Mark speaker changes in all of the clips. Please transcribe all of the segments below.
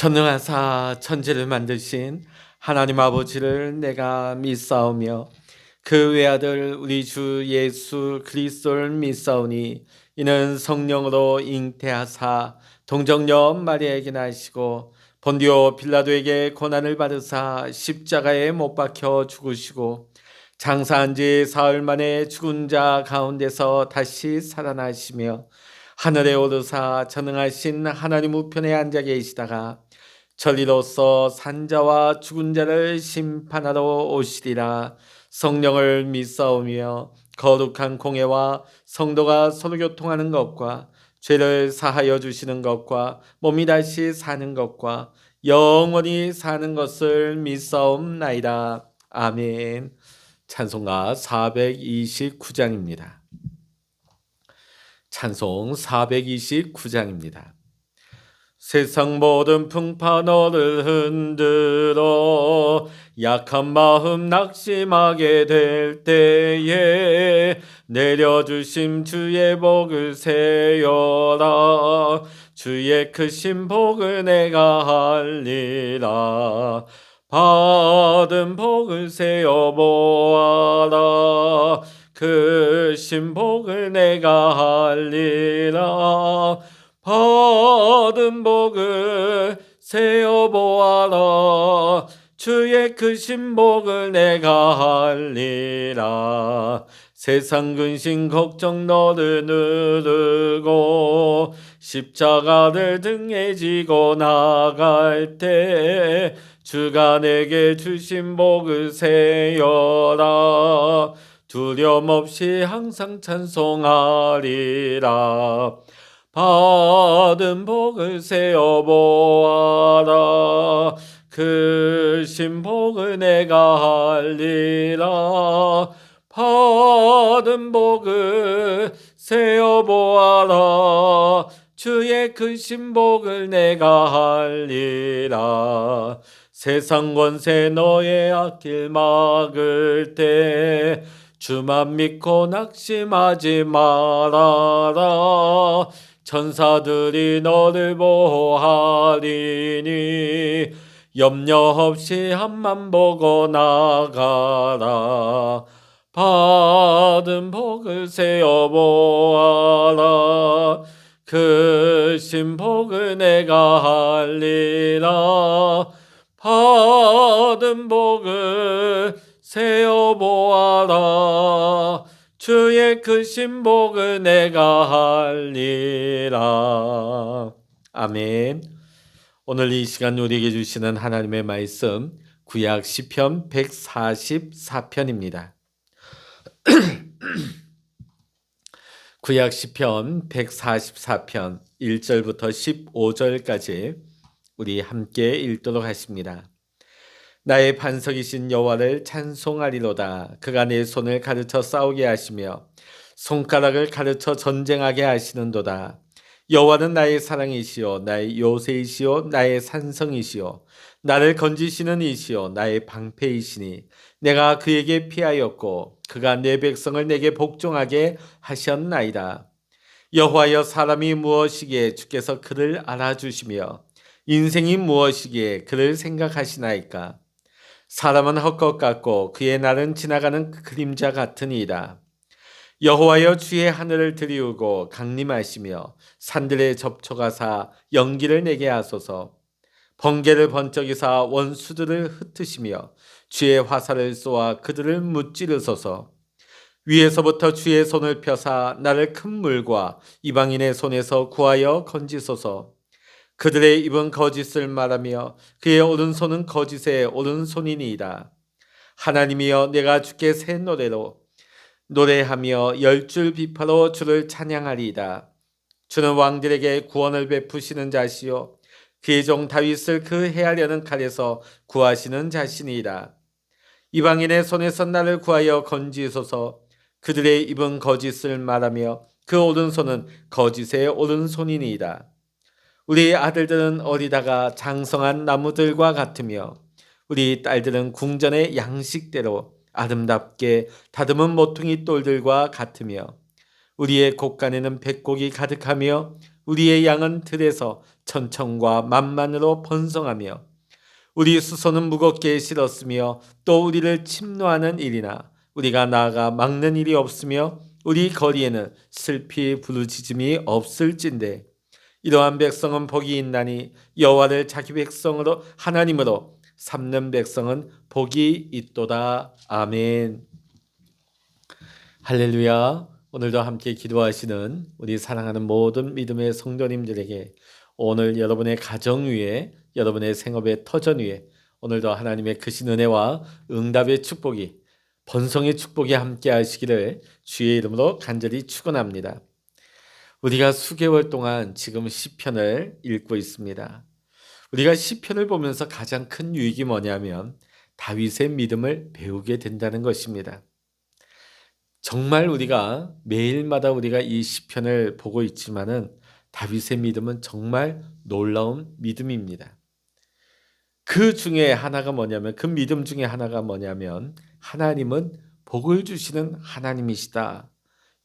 Speaker 1: 전능하사 천지를 만드신 하나님 아버지를 내가 믿사오며 그 외아들 우리 주 예수 그리스도를 믿사오니 이는 성령으로 잉태하사 동정녀 마리아에게 나시고 본디오 빌라도에게 고난을 받으사 십자가에 못 박혀 죽으시고 장사한 지 사흘 만에 죽은 자 가운데서 다시 살아나시며 하늘에 오르사 전능하신 하나님 우편에 앉아 계시다가 전리로서 산자와 죽은 자를 심판하러 오시리라. 성령을 믿사오며 거룩한 공예와 성도가 서로 교통하는 것과 죄를 사하여 주시는 것과 몸이 다시 사는 것과 영원히 사는 것을 믿사옵나이다. 아멘. 찬송가 429장입니다. 찬송 429장입니다. 세상 모든 풍파 너를 흔들어 약한 마음 낙심하게 될 때에 내려주심 주의 복을 세어라. 주의 크신 복을 내가 알리라. 받은 복을 세어 보아라. 크신 복을 내가 알리라. 받은 복을 세어보아라. 주의 크신 복을 내가 알리라. 세상 근심 걱정 너를 누르고 십자가를 등에 지고 나갈 때 주가 내게 주신 복을 세어라. 두려움 없이 항상 찬송하리라. 받은 복을 세어보아라. 크신 복을 내가 알리라. 받은 복을 세어보아라. 주의 크신 복을 내가 알리라. 세상 권세 너의 앞길 막을 때 주만 믿고 낙심하지 말아라. 천사들이 너를 보호하리니 염려 없이 앞만 보고 나가라. 받은 복을 세어보아라. 크신 복을 내가 알리라. 받은 복을 세어보아라. 주의 크신 복을 내가 알리라. 아멘. 오늘 이 시간 우리에게 주시는 하나님의 말씀 구약 시편 144편입니다. 구약 시편 144편 1절부터 15절까지 우리 함께 읽도록 하십니다. 나의 반석이신 여호와를 찬송하리로다. 그가 내 손을 가르쳐 싸우게 하시며 손가락을 가르쳐 전쟁하게 하시는도다. 여호와는 나의 사랑이시요 나의 요새이시요 나의 산성이시요 나를 건지시는 이시요 나의 방패이시니 내가 그에게 피하였고 그가 내 백성을 내게 복종하게 하셨나이다. 여호와여, 사람이 무엇이기에 주께서 그를 알아주시며 인생이 무엇이기에 그를 생각하시나이까. 사람은 헛것 같고 그의 날은 지나가는 그림자 같으니이다. 여호와여, 주의 하늘을 들이우고 강림하시며 산들에 접촉하사 연기를 내게 하소서. 번개를 번쩍이사 원수들을 흩으시며 주의 화살을 쏘아 그들을 무찌르소서. 위에서부터 주의 손을 펴사 나를 큰 물과 이방인의 손에서 구하여 건지소서. 그들의 입은 거짓을 말하며 그의 오른손은 거짓의 오른손이니이다. 하나님이여, 내가 주께 새 노래로 노래하며 열줄 비파로 주를 찬양하리이다. 주는 왕들에게 구원을 베푸시는 자시요 그의 종 다윗을 그 해하려는 칼에서 구하시는 자신이다. 이방인의 손에서 나를 구하여 건지소서. 그들의 입은 거짓을 말하며 그 오른손은 거짓의 오른손이니이다. 우리 아들들은 어리다가 장성한 나무들과 같으며 우리 딸들은 궁전의 양식대로 아름답게 다듬은 모퉁이 똘들과 같으며 우리의 곳간에는 백곡이 가득하며 우리의 양은 들에서 천천과 만만으로 번성하며 우리 수소는 무겁게 실었으며 또 우리를 침노하는 일이나 우리가 나아가 막는 일이 없으며 우리 거리에는 슬피 부르짖음이 없을진데 이러한 백성은 복이 있나니 여호와를 자기 백성으로 하나님으로 삼는 백성은 복이 있도다. 아멘. 할렐루야. 오늘도 함께 기도하시는 우리 사랑하는 모든 믿음의 성도님들에게 오늘 여러분의 가정 위에, 여러분의 생업의 터전 위에 오늘도 하나님의 크신 은혜와 응답의 축복이, 번성의 축복이 함께 하시기를 주의 이름으로 간절히 축원합니다. 우리가 수개월 동안 지금 시편을 읽고 있습니다. 우리가 시편을 보면서 가장 큰 유익이 뭐냐면 다윗의 믿음을 배우게 된다는 것입니다. 정말 우리가 매일마다 우리가 이 시편을 보고 있지만은 다윗의 믿음은 정말 놀라운 믿음입니다. 그 중에 하나가 뭐냐면, 그 믿음 중에 하나가 뭐냐면 하나님은 복을 주시는 하나님이시다.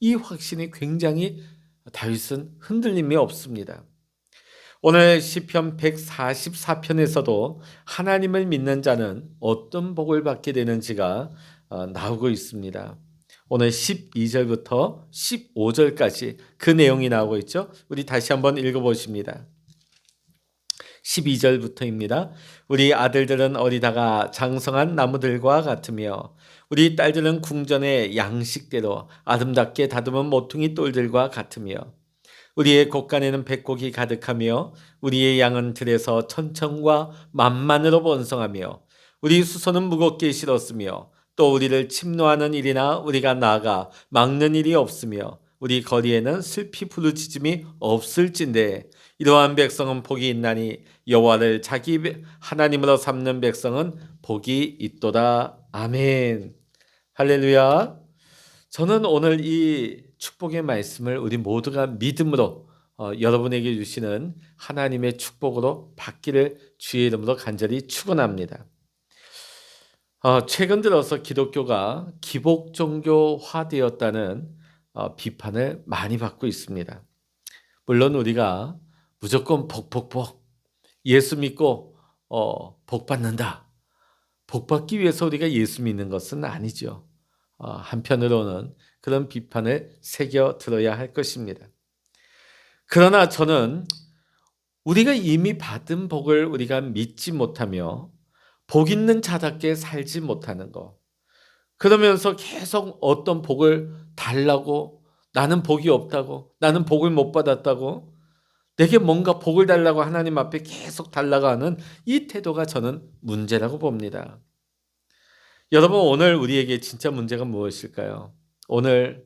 Speaker 1: 이 확신이 굉장히 다윗은 흔들림이 없습니다. 오늘 시편 144편에서도 하나님을 믿는 자는 어떤 복을 받게 되는지가 나오고 있습니다. 오늘 12절부터 15절까지 그 내용이 나오고 있죠. 우리 다시 한번 읽어보십니다. 12절부터입니다. 우리 아들들은 어리다가 장성한 나무들과 같으며 우리 딸들은 궁전의 양식대로 아름답게 다듬은 모퉁이 똘들과 같으며 우리의 곳간에는 백곡이 가득하며 우리의 양은 들에서 천천과 만만으로 번성하며 우리 수소는 무겁게 실었으며 또 우리를 침노하는 일이나 우리가 나아가 막는 일이 없으며 우리 거리에는 슬피 부르짖음이 없을진데 이러한 백성은 복이 있나니 여호와를 자기 하나님으로 삼는 백성은 복이 있도다. 아멘. 할렐루야. 저는 오늘 이 축복의 말씀을 우리 모두가 믿음으로 여러분에게 주시는 하나님의 축복으로 받기를 주의 이름으로 간절히 축원합니다. 최근 들어서 기독교가 기복 종교화되었다는 비판을 많이 받고 있습니다. 물론 우리가 무조건 복복복 예수 믿고 복 받는다. 복 받기 위해서 우리가 예수 믿는 것은 아니죠. 한편으로는 그런 비판을 새겨 들어야 할 것입니다. 그러나 저는 우리가 이미 받은 복을 우리가 믿지 못하며 복 있는 자답게 살지 못하는 것, 그러면서 계속 어떤 복을 달라고, 나는 복이 없다고, 나는 복을 못 받았다고, 내게 뭔가 복을 달라고 하나님 앞에 계속 달라고 하는 이 태도가 저는 문제라고 봅니다. 여러분, 오늘 우리에게 진짜 문제가 무엇일까요? 오늘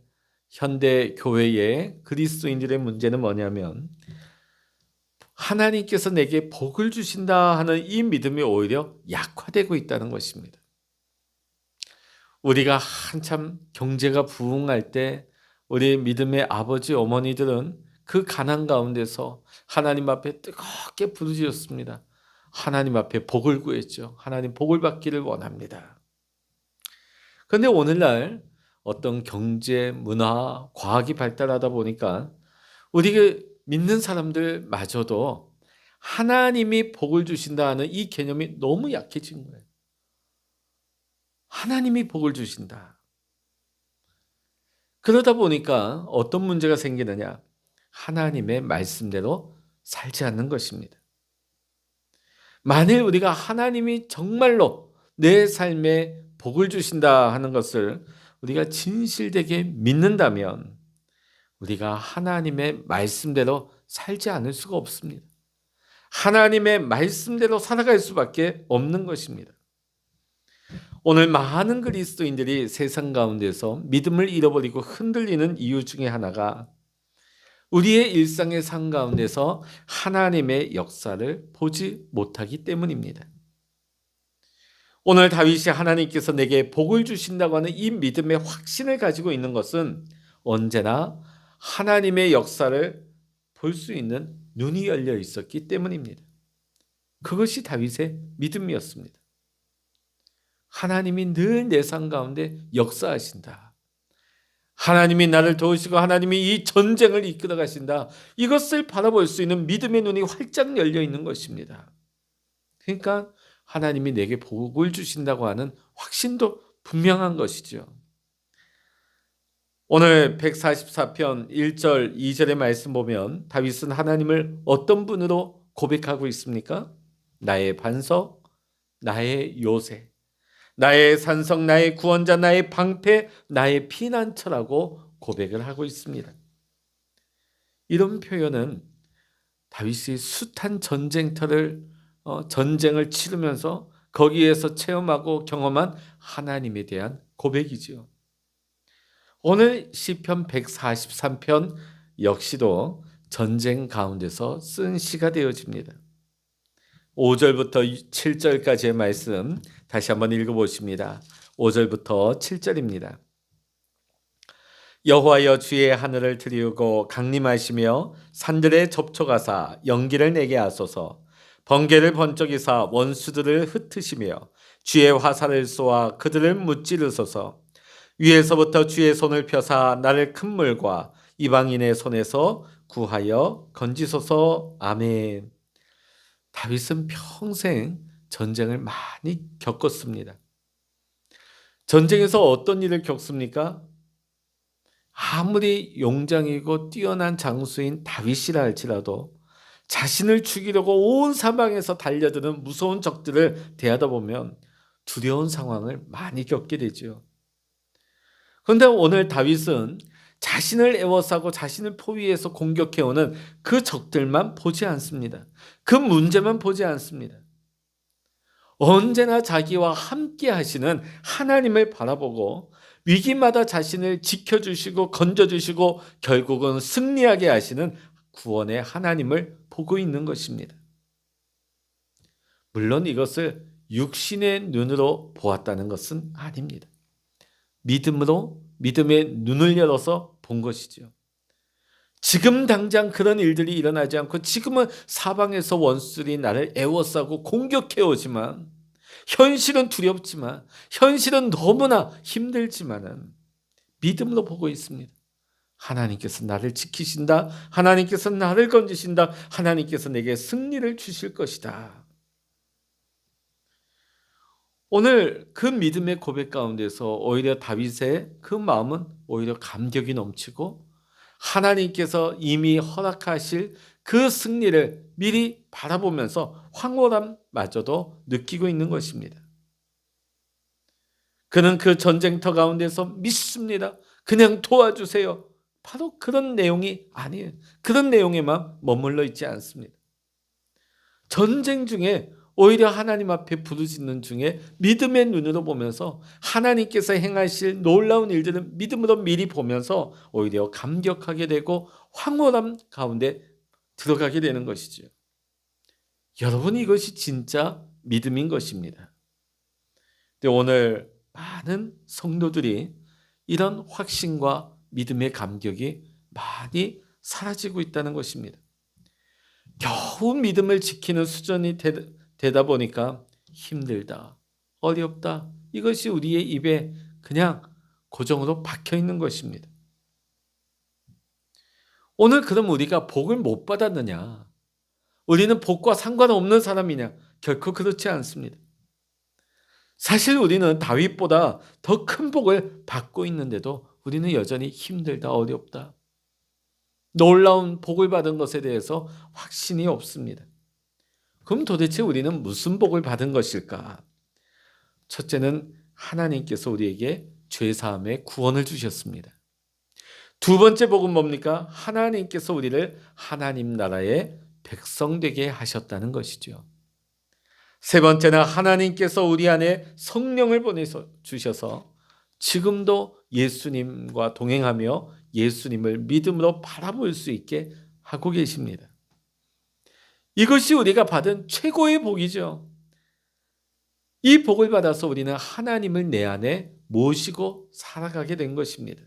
Speaker 1: 현대 교회의 그리스도인들의 문제는 뭐냐면 하나님께서 내게 복을 주신다 하는 이 믿음이 오히려 약화되고 있다는 것입니다. 우리가 한참 경제가 부흥할 때 우리 믿음의 아버지 어머니들은 그 가난 가운데서 하나님 앞에 뜨겁게 부르짖었습니다. 하나님 앞에 복을 구했죠. 하나님 복을 받기를 원합니다. 그런데 오늘날 어떤 경제, 문화, 과학이 발달하다 보니까 우리가 믿는 사람들마저도 하나님이 복을 주신다 하는 이 개념이 너무 약해진 거예요. 하나님이 복을 주신다. 그러다 보니까 어떤 문제가 생기느냐? 하나님의 말씀대로 살지 않는 것입니다. 만일 우리가 하나님이 정말로 내 삶에 복을 주신다 하는 것을 우리가 진실되게 믿는다면 우리가 하나님의 말씀대로 살지 않을 수가 없습니다. 하나님의 말씀대로 살아갈 수밖에 없는 것입니다. 오늘 많은 그리스도인들이 세상 가운데서 믿음을 잃어버리고 흔들리는 이유 중에 하나가 우리의 일상의 삶 가운데서 하나님의 역사를 보지 못하기 때문입니다. 오늘 다윗이 하나님께서 내게 복을 주신다고 하는 이 믿음의 확신을 가지고 있는 것은 언제나 하나님의 역사를 볼 수 있는 눈이 열려 있었기 때문입니다. 그것이 다윗의 믿음이었습니다. 하나님이 늘 내 삶 가운데 역사하신다. 하나님이 나를 도우시고 하나님이 이 전쟁을 이끌어 가신다. 이것을 바라볼 수 있는 믿음의 눈이 활짝 열려 있는 것입니다. 그러니까 하나님이 내게 복을 주신다고 하는 확신도 분명한 것이죠. 오늘 144편 1절 2절의 말씀 보면 다윗은 하나님을 어떤 분으로 고백하고 있습니까? 나의 반석, 나의 요새, 나의 산성, 나의 구원자, 나의 방패, 나의 피난처라고 고백을 하고 있습니다. 이런 표현은 다윗이 숱한 전쟁을 치르면서 거기에서 체험하고 경험한 하나님에 대한 고백이지요. 오늘 시편 143편 역시도 전쟁 가운데서 쓴 시가 되어집니다. 5절부터 7절까지의 말씀 다시 한번 읽어보십니다. 5절부터 7절입니다. 여호와여 주의 하늘을 드리우고 강림하시며 산들에 접촉하사 연기를 내게 하소서. 번개를 번쩍이사 원수들을 흩으시며 주의 화살을 쏘아 그들을 무찌르소서. 위에서부터 주의 손을 펴사 나를 큰 물과 이방인의 손에서 구하여 건지소서. 아멘. 다윗은 평생 전쟁을 많이 겪었습니다. 전쟁에서 어떤 일을 겪습니까? 아무리 용장이고 뛰어난 장수인 다윗이라 할지라도 자신을 죽이려고 온 사방에서 달려드는 무서운 적들을 대하다 보면 두려운 상황을 많이 겪게 되죠. 그런데 오늘 다윗은 자신을 에워싸고 자신을 포위해서 공격해오는 그 적들만 보지 않습니다. 그 문제만 보지 않습니다. 언제나 자기와 함께 하시는 하나님을 바라보고 위기마다 자신을 지켜주시고 건져주시고 결국은 승리하게 하시는 구원의 하나님을 보고 있는 것입니다. 물론 이것을 육신의 눈으로 보았다는 것은 아닙니다. 믿음으로 믿음의 눈을 열어서 본 것이죠. 지금 당장 그런 일들이 일어나지 않고 지금은 사방에서 원수들이 나를 에워싸고 공격해 오지만 현실은 두렵지만 현실은 너무나 힘들지만은 믿음으로 보고 있습니다. 하나님께서 나를 지키신다. 하나님께서 나를 건지신다. 하나님께서 내게 승리를 주실 것이다. 오늘 그 믿음의 고백 가운데서 오히려 다윗의 그 마음은 오히려 감격이 넘치고 하나님께서 이미 허락하실 그 승리를 미리 바라보면서 황홀함마저도 느끼고 있는 것입니다. 그는 그 전쟁터 가운데서 믿습니다. 그냥 도와주세요. 바로 그런 내용이 아니에요. 그런 내용에만 머물러 있지 않습니다. 전쟁 중에 오히려 하나님 앞에 부르짖는 중에 믿음의 눈으로 보면서 하나님께서 행하실 놀라운 일들을 믿음으로 미리 보면서 오히려 감격하게 되고 황홀함 가운데 들어가게 되는 것이죠. 여러분, 이것이 진짜 믿음인 것입니다. 근데 오늘 많은 성도들이 이런 확신과 믿음의 감격이 많이 사라지고 있다는 것입니다. 겨우 믿음을 지키는 수준이 되다 보니까 힘들다, 어렵다, 이것이 우리의 입에 그냥 고정으로 박혀 있는 것입니다. 오늘 그럼 우리가 복을 못 받았느냐? 우리는 복과 상관없는 사람이냐? 결코 그렇지 않습니다. 사실 우리는 다윗보다 더 큰 복을 받고 있는데도 우리는 여전히 힘들다, 어렵다, 놀라운 복을 받은 것에 대해서 확신이 없습니다. 그럼 도대체 우리는 무슨 복을 받은 것일까? 첫째는 하나님께서 우리에게 죄사함의 구원을 주셨습니다. 두 번째 복은 뭡니까? 하나님께서 우리를 하나님 나라의 백성 되게 하셨다는 것이죠. 세 번째는 하나님께서 우리 안에 성령을 보내서 주셔서 지금도 예수님과 동행하며 예수님을 믿음으로 바라볼 수 있게 하고 계십니다. 이것이 우리가 받은 최고의 복이죠. 이 복을 받아서 우리는 하나님을 내 안에 모시고 살아가게 된 것입니다.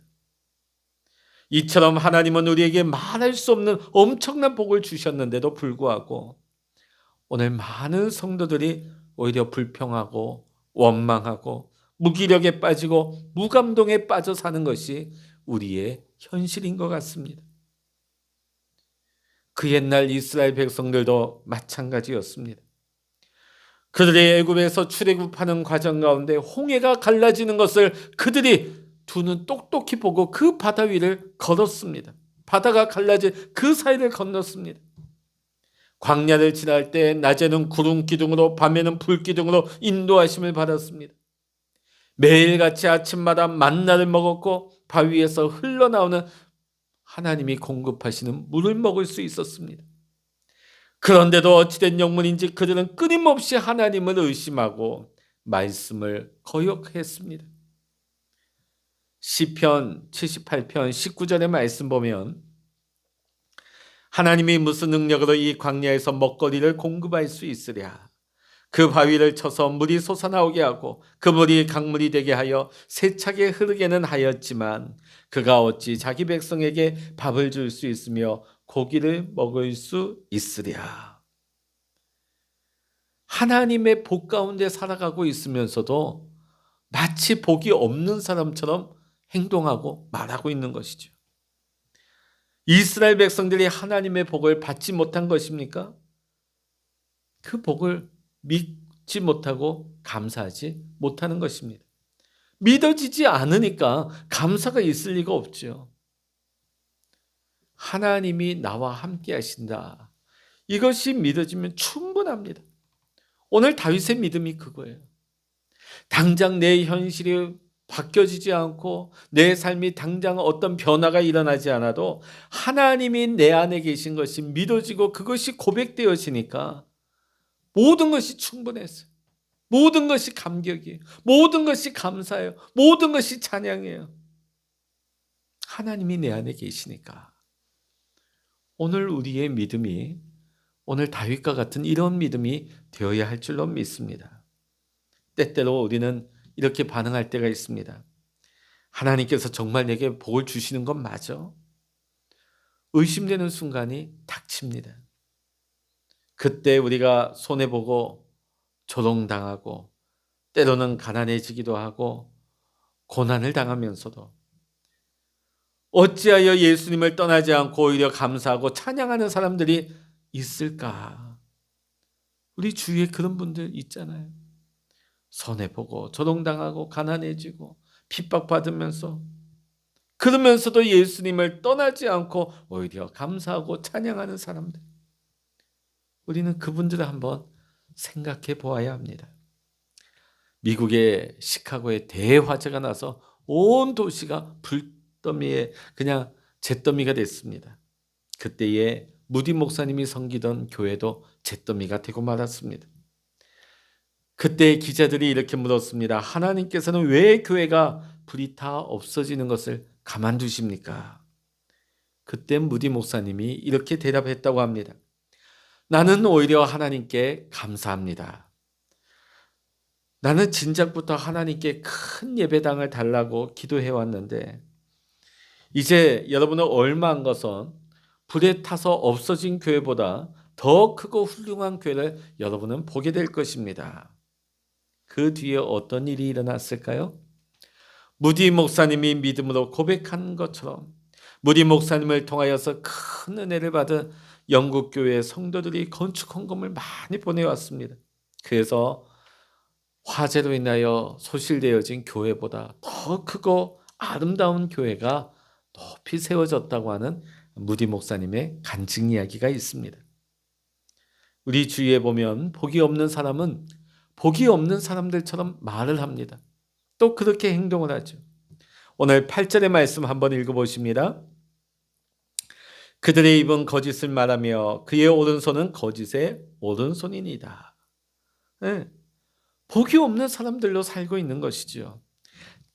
Speaker 1: 이처럼 하나님은 우리에게 말할 수 없는 엄청난 복을 주셨는데도 불구하고 오늘 많은 성도들이 오히려 불평하고 원망하고 무기력에 빠지고 무감동에 빠져 사는 것이 우리의 현실인 것 같습니다. 그 옛날 이스라엘 백성들도 마찬가지였습니다. 그들이 애굽에서 출애굽하는 과정 가운데 홍해가 갈라지는 것을 그들이 두 눈 똑똑히 보고 그 바다 위를 걸었습니다. 바다가 갈라진 그 사이를 건넜습니다. 광야를 지날 때 낮에는 구름 기둥으로 밤에는 불 기둥으로 인도하심을 받았습니다. 매일같이 아침마다 만나를 먹었고 바위에서 흘러나오는 하나님이 공급하시는 물을 먹을 수 있었습니다. 그런데도 어찌된 영문인지 그들은 끊임없이 하나님을 의심하고 말씀을 거역했습니다. 시편 78편 19절의 말씀 보면 하나님이 무슨 능력으로 이 광야에서 먹거리를 공급할 수 있으랴. 그 바위를 쳐서 물이 솟아나오게 하고 그 물이 강물이 되게 하여 세차게 흐르게는 하였지만 그가 어찌 자기 백성에게 밥을 줄 수 있으며 고기를 먹을 수 있으랴. 하나님의 복 가운데 살아가고 있으면서도 마치 복이 없는 사람처럼 행동하고 말하고 있는 것이죠. 이스라엘 백성들이 하나님의 복을 받지 못한 것입니까? 그 복을 믿지 못하고 감사하지 못하는 것입니다. 믿어지지 않으니까 감사가 있을 리가 없죠. 하나님이 나와 함께 하신다. 이것이 믿어지면 충분합니다. 오늘 다윗의 믿음이 그거예요. 당장 내 현실이 바뀌어지지 않고 내 삶이 당장 어떤 변화가 일어나지 않아도 하나님이 내 안에 계신 것이 믿어지고 그것이 고백되어지니까 모든 것이 충분했어요. 모든 것이 감격이에요. 모든 것이 감사해요. 모든 것이 찬양이에요. 하나님이 내 안에 계시니까. 오늘 우리의 믿음이 오늘 다윗과 같은 이런 믿음이 되어야 할 줄로 믿습니다. 때때로 우리는 이렇게 반응할 때가 있습니다. 하나님께서 정말 내게 복을 주시는 건 맞아? 의심되는 순간이 닥칩니다. 그때 우리가 손해보고 조롱당하고 때로는 가난해지기도 하고 고난을 당하면서도 어찌하여 예수님을 떠나지 않고 오히려 감사하고 찬양하는 사람들이 있을까? 우리 주위에 그런 분들 있잖아요. 손해보고 조롱당하고 가난해지고 핍박받으면서 그러면서도 예수님을 떠나지 않고 오히려 감사하고 찬양하는 사람들. 우리는 그분들을 한번 생각해 보아야 합니다. 미국의 시카고에 대화재가 나서 온 도시가 불더미에 그냥 잿더미가 됐습니다. 그때에 무디 목사님이 섬기던 교회도 잿더미가 되고 말았습니다. 그때 기자들이 이렇게 물었습니다. 하나님께서는 왜 교회가 불이 다 없어지는 것을 가만두십니까? 그때 무디 목사님이 이렇게 대답했다고 합니다. 나는 오히려 하나님께 감사합니다. 나는 진작부터 하나님께 큰 예배당을 달라고 기도해 왔는데 이제 여러분은 얼마 안 것은 불에 타서 없어진 교회보다 더 크고 훌륭한 교회를 여러분은 보게 될 것입니다. 그 뒤에 어떤 일이 일어났을까요? 무디 목사님이 믿음으로 고백한 것처럼 무디 목사님을 통하여서 큰 은혜를 받은 영국 교회 성도들이 건축 헌금을 많이 보내왔습니다. 그래서 화재로 인하여 소실되어진 교회보다 더 크고 아름다운 교회가 높이 세워졌다고 하는 무디 목사님의 간증 이야기가 있습니다. 우리 주위에 보면 복이 없는 사람은 복이 없는 사람들처럼 말을 합니다. 또 그렇게 행동을 하죠. 오늘 8절의 말씀 한번 읽어보십니다. 그들의 입은 거짓을 말하며 그의 오른손은 거짓의 오른손이니이다. 네. 복이 없는 사람들로 살고 있는 것이죠.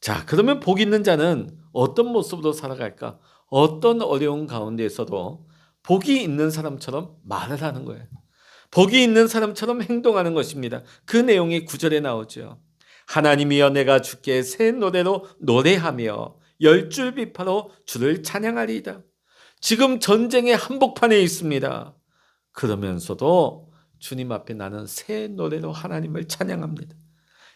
Speaker 1: 자, 그러면 복 있는 자는 어떤 모습으로 살아갈까? 어떤 어려운 가운데에서도 복이 있는 사람처럼 말을 하는 거예요. 복이 있는 사람처럼 행동하는 것입니다. 그 내용이 9절에 나오죠. 하나님이여 내가 주께 새 노래로 노래하며 열줄 비파로 주를 찬양하리이다. 지금 전쟁의 한복판에 있습니다. 그러면서도 주님 앞에 나는 새 노래로 하나님을 찬양합니다.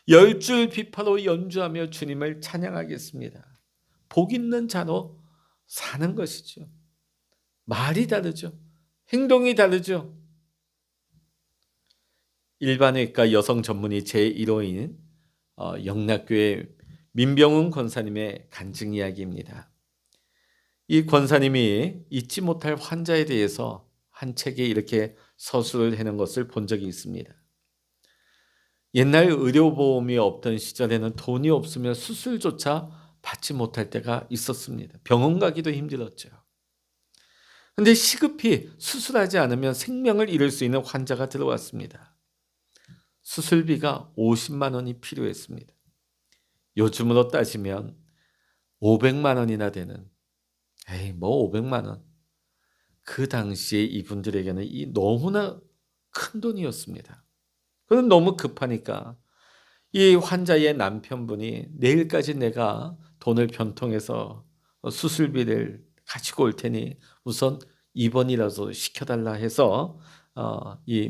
Speaker 1: 열줄 비파로 연주하며 주님을 찬양하겠습니다. 복 있는 자로 사는 것이죠. 말이 다르죠. 행동이 다르죠. 일반외과 여성 전문의 제1호인 영락교회 민병훈 권사님의 간증 이야기입니다. 이 권사님이 잊지 못할 환자에 대해서 한 책에 이렇게 서술을 해놓은 것을 본 적이 있습니다. 옛날 의료보험이 없던 시절에는 돈이 없으면 수술조차 받지 못할 때가 있었습니다. 병원 가기도 힘들었죠. 근데 시급히 수술하지 않으면 생명을 잃을 수 있는 환자가 들어왔습니다. 수술비가 50만 원이 필요했습니다. 요즘으로 따지면 500만 원이나 되는, 뭐 500만 원. 그 당시에 이분들에게는 너무나 큰 돈이었습니다. 그는 너무 급하니까 이 환자의 남편분이 내일까지 내가 돈을 변통해서 수술비를 가지고 올 테니 우선 입원이라도 시켜달라 해서 이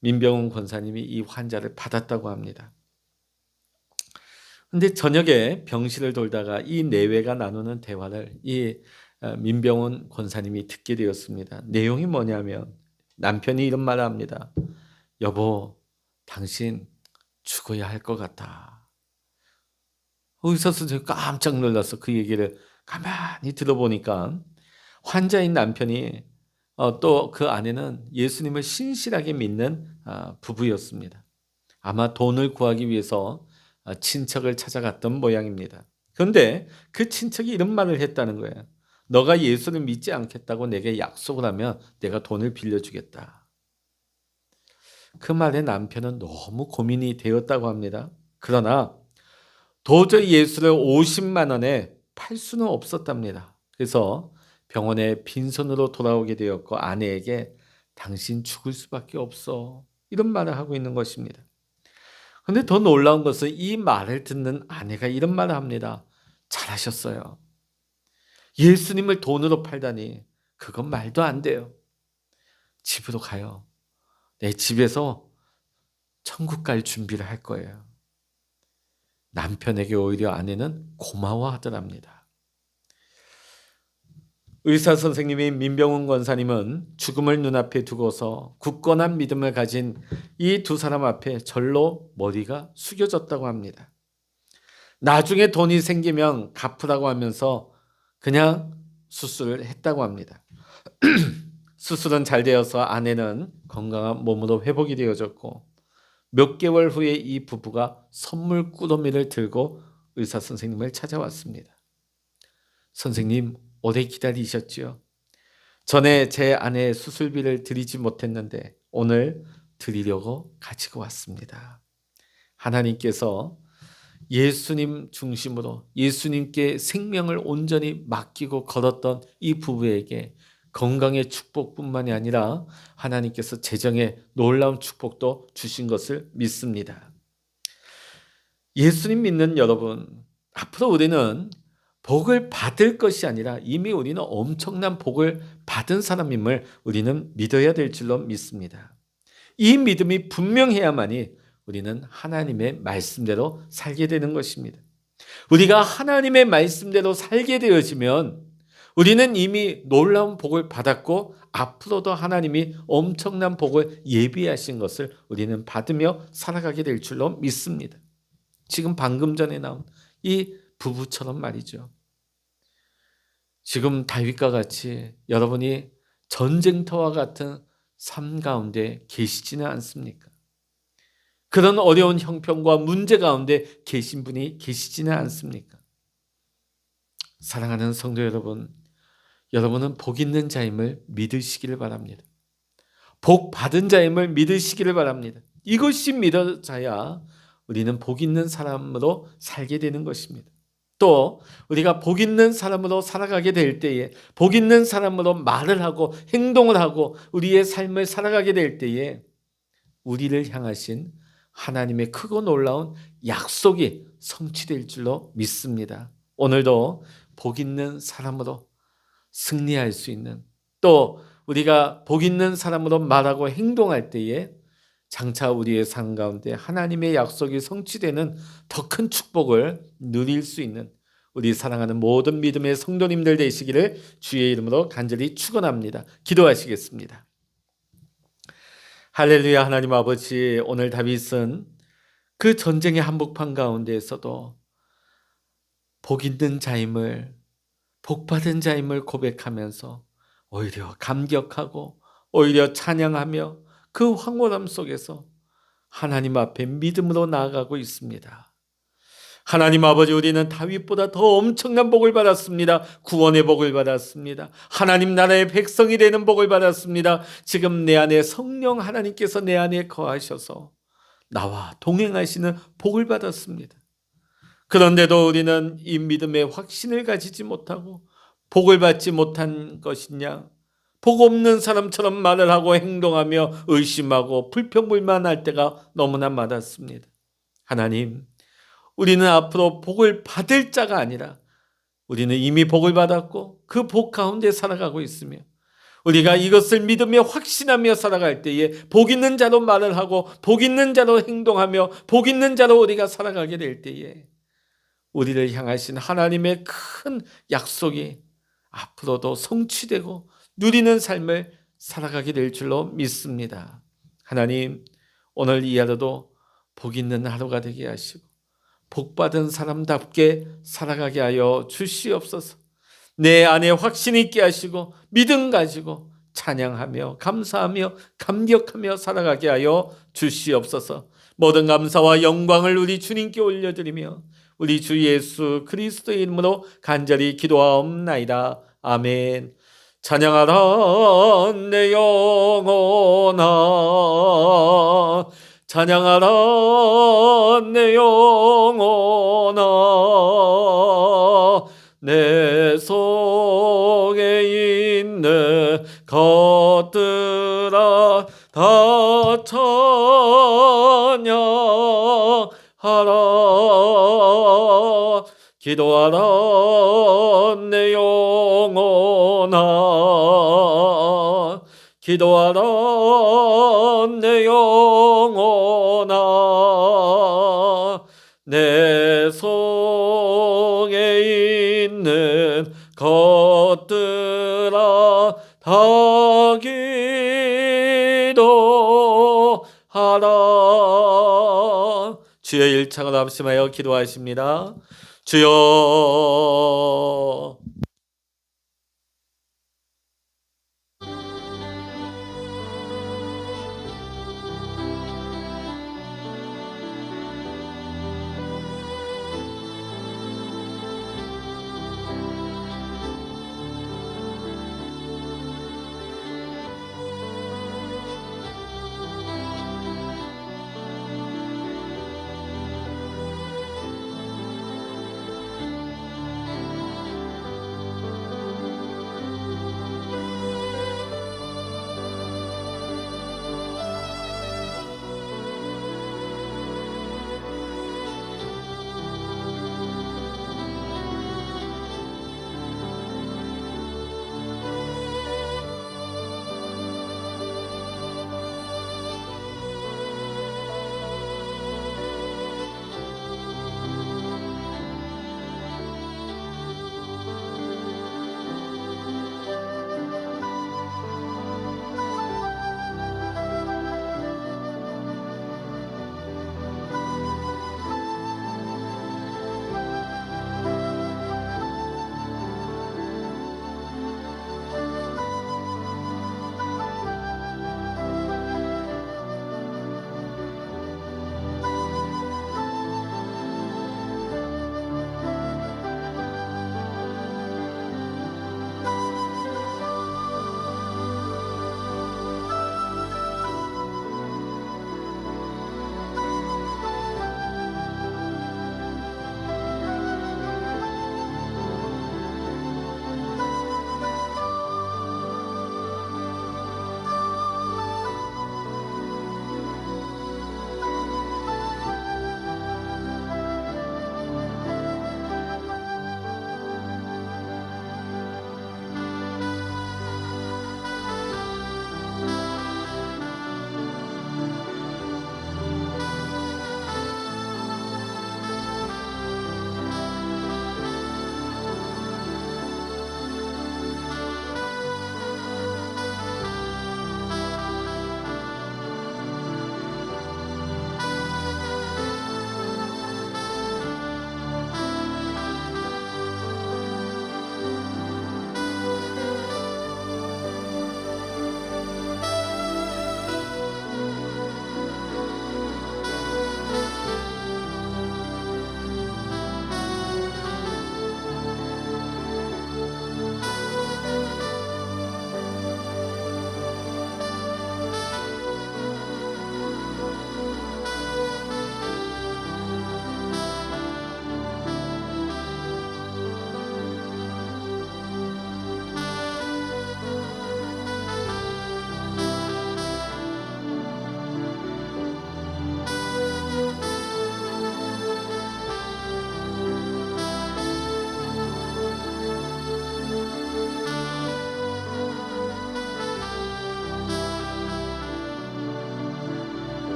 Speaker 1: 민병훈 권사님이 이 환자를 받았다고 합니다. 근데 저녁에 병실을 돌다가 이 내외가 나누는 대화를 이 민병훈 권사님이 듣게 되었습니다. 내용이 뭐냐면 남편이 이런 말을 합니다. 여보, 당신 죽어야 할 것 같다. 의사 선생님 깜짝 놀라서 그 얘기를 가만히 들어보니까 환자인 남편이 또 그 아내는 예수님을 신실하게 믿는 부부였습니다. 아마 돈을 구하기 위해서 친척을 찾아갔던 모양입니다. 그런데 그 친척이 이런 말을 했다는 거예요. 너가 예수를 믿지 않겠다고 내게 약속을 하면 내가 돈을 빌려주겠다. 그 말에 남편은 너무 고민이 되었다고 합니다. 그러나 도저히 예수를 50만 원에 팔 수는 없었답니다. 그래서 병원에 빈손으로 돌아오게 되었고 아내에게 당신 죽을 수밖에 없어. 이런 말을 하고 있는 것입니다. 그런데 더 놀라운 것은 이 말을 듣는 아내가 이런 말을 합니다. 잘하셨어요. 예수님을 돈으로 팔다니 그건 말도 안 돼요. 집으로 가요. 내 집에서 천국 갈 준비를 할 거예요. 남편에게 오히려 아내는 고마워하더랍니다. 의사 선생님인 민병훈 권사님은 죽음을 눈앞에 두고서 굳건한 믿음을 가진 이 두 사람 앞에 절로 머리가 숙여졌다고 합니다. 나중에 돈이 생기면 갚으라고 하면서 그냥 수술을 했다고 합니다. 수술은 잘 되어서 아내는 건강한 몸으로 회복이 되어졌고 몇 개월 후에 이 부부가 선물 꾸러미를 들고 의사 선생님을 찾아왔습니다. 선생님, 오래 기다리셨지요? 전에 제 아내의 수술비를 드리지 못했는데 오늘 드리려고 가지고 왔습니다. 하나님께서 예수님 중심으로 예수님께 생명을 온전히 맡기고 걸었던 이 부부에게 건강의 축복뿐만이 아니라 하나님께서 재정의 놀라운 축복도 주신 것을 믿습니다. 예수님 믿는 여러분, 앞으로 우리는 복을 받을 것이 아니라 이미 우리는 엄청난 복을 받은 사람임을 우리는 믿어야 될 줄로 믿습니다. 이 믿음이 분명해야만이 우리는 하나님의 말씀대로 살게 되는 것입니다. 우리가 하나님의 말씀대로 살게 되어지면 우리는 이미 놀라운 복을 받았고 앞으로도 하나님이 엄청난 복을 예비하신 것을 우리는 받으며 살아가게 될 줄로 믿습니다. 지금 방금 전에 나온 이 부부처럼 말이죠. 지금 다윗과 같이 여러분이 전쟁터와 같은 삶 가운데 계시지는 않습니까? 그런 어려운 형편과 문제 가운데 계신 분이 계시지는 않습니까? 사랑하는 성도 여러분, 여러분은 복 있는 자임을 믿으시기를 바랍니다. 복 받은 자임을 믿으시기를 바랍니다. 이것이 믿어져야 우리는 복 있는 사람으로 살게 되는 것입니다. 또 우리가 복 있는 사람으로 살아가게 될 때에 복 있는 사람으로 말을 하고 행동을 하고 우리의 삶을 살아가게 될 때에 우리를 향하신 하나님의 크고 놀라운 약속이 성취될 줄로 믿습니다. 오늘도 복 있는 사람으로 승리할 수 있는 또 우리가 복 있는 사람으로 말하고 행동할 때에 장차 우리의 삶 가운데 하나님의 약속이 성취되는 더 큰 축복을 누릴 수 있는 우리 사랑하는 모든 믿음의 성도님들 되시기를 주의 이름으로 간절히 축원합니다. 기도하시겠습니다. 할렐루야. 하나님 아버지, 오늘 다윗은 그 전쟁의 한복판 가운데에서도 복 있는 자임을, 복받은 자임을 고백하면서 오히려 감격하고 오히려 찬양하며 그 황홀함 속에서 하나님 앞에 믿음으로 나아가고 있습니다. 하나님 아버지, 우리는 다윗보다 더 엄청난 복을 받았습니다. 구원의 복을 받았습니다. 하나님 나라의 백성이 되는 복을 받았습니다. 지금 내 안에 성령 하나님께서 내 안에 거하셔서 나와 동행하시는 복을 받았습니다. 그런데도 우리는 이 믿음의 확신을 가지지 못하고 복을 받지 못한 것이냐? 복 없는 사람처럼 말을 하고 행동하며 의심하고 불평불만할 때가 너무나 많았습니다. 하나님, 우리는 앞으로 복을 받을 자가 아니라 우리는 이미 복을 받았고 그 복 가운데 살아가고 있으며, 우리가 이것을 믿으며 확신하며 살아갈 때에 복 있는 자로 말을 하고 복 있는 자로 행동하며 복 있는 자로 우리가 살아가게 될 때에 우리를 향하신 하나님의 큰 약속이 앞으로도 성취되고 누리는 삶을 살아가게 될 줄로 믿습니다. 하나님, 오늘 이 하루도 복 있는 하루가 되게 하시고 복받은 사람답게 살아가게 하여 주시옵소서. 내 안에 확신 있게 하시고 믿음 가지고 찬양하며 감사하며 감격하며 살아가게 하여 주시옵소서. 모든 감사와 영광을 우리 주님께 올려드리며 우리 주 예수 그리스도의 이름으로 간절히 기도하옵나이다. 아멘. 찬양하라 내 영혼아, 찬양하라 내 영혼아, 내 속에 있는 것들아 다 찬양하라. 기도하라 내 영혼아, 기도하라 내 영혼아, 내 속에 있는 것들아 다 기도하라. 주여, 일창을 합심하여 기도하십니다. 주여,